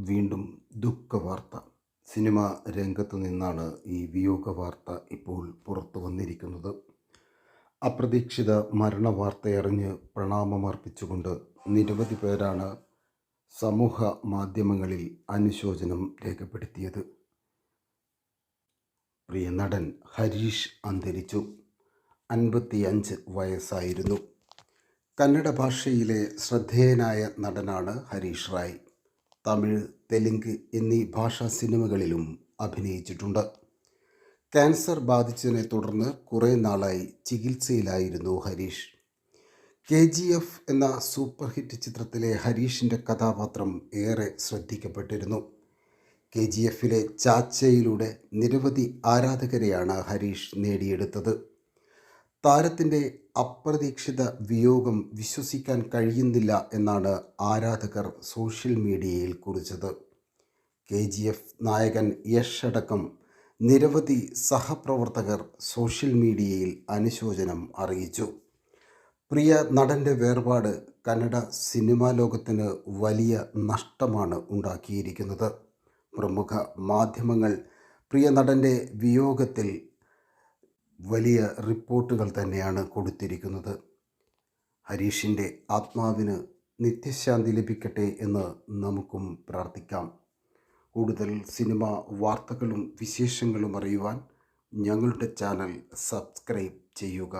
വീണ്ടും ദുഃഖവാർത്ത. സിനിമാ രംഗത്തു നിന്നാണ് ഈ വിയോഗ വാർത്ത ഇപ്പോൾ പുറത്തു വന്നിരിക്കുന്നത്. അപ്രതീക്ഷിത മരണവാർത്തയറിഞ്ഞ് പ്രണാമമർപ്പിച്ചുകൊണ്ട് നിരവധി പേരാണ് സമൂഹ മാധ്യമങ്ങളിൽ അനുശോചനം രേഖപ്പെടുത്തിയത്. പ്രിയ നടൻ ഹരീഷ് അന്തരിച്ചു. 55 വയസ്സായിരുന്നു. കന്നഡ ഭാഷയിലെ ശ്രദ്ധേയനായ നടനാണ് ഹരീഷ് റായ്. തമിഴ്, തെലുങ്ക് എന്നീ ഭാഷാ സിനിമകളിലും അഭിനയിച്ചിട്ടുണ്ട്. ക്യാൻസർ ബാധിച്ചതിനെ തുടർന്ന് കുറേ നാളായി ചികിത്സയിലായിരുന്നു ഹരീഷ്. KGF എന്ന സൂപ്പർ ഹിറ്റ് ചിത്രത്തിലെ ഹരീഷിൻ്റെ കഥാപാത്രം ഏറെ ശ്രദ്ധിക്കപ്പെട്ടിരുന്നു. KGFിലെ ചാച്ചയിലൂടെ നിരവധി ആരാധകരെയാണ് ഹരീഷ് നേടിയെടുത്തത്. താരത്തിൻ്റെ അപ്രതീക്ഷിത വിയോഗം വിശ്വസിക്കാൻ കഴിയുന്നില്ല എന്നാണ് ആരാധകർ സോഷ്യൽ മീഡിയയിൽ കുറിച്ചത്. KGF നായകൻ യഷ് അടക്കം നിരവധി സഹപ്രവർത്തകർ സോഷ്യൽ മീഡിയയിൽ അനുശോചനം അറിയിച്ചു. പ്രിയ നടൻ്റെ വേർപാട് കന്നഡ സിനിമാ ലോകത്തിന് വലിയ നഷ്ടമാണ് ഉണ്ടാക്കിയിരിക്കുന്നത്. പ്രമുഖ മാധ്യമങ്ങൾ പ്രിയ നടൻ്റെ വിയോഗത്തിൽ വലിയ റിപ്പോർട്ടുകൾ തന്നെയാണ് കൊടുത്തിരിക്കുന്നത്. ഹരീഷിൻ്റെ ആത്മാവിന് നിത്യശാന്തി ലഭിക്കട്ടെ എന്ന് നമുക്കും പ്രാർത്ഥിക്കാം. കൂടുതൽ സിനിമ വാർത്തകളും വിശേഷങ്ങളും അറിയുവാൻ ഞങ്ങളുടെ ചാനൽ സബ്സ്ക്രൈബ് ചെയ്യുക.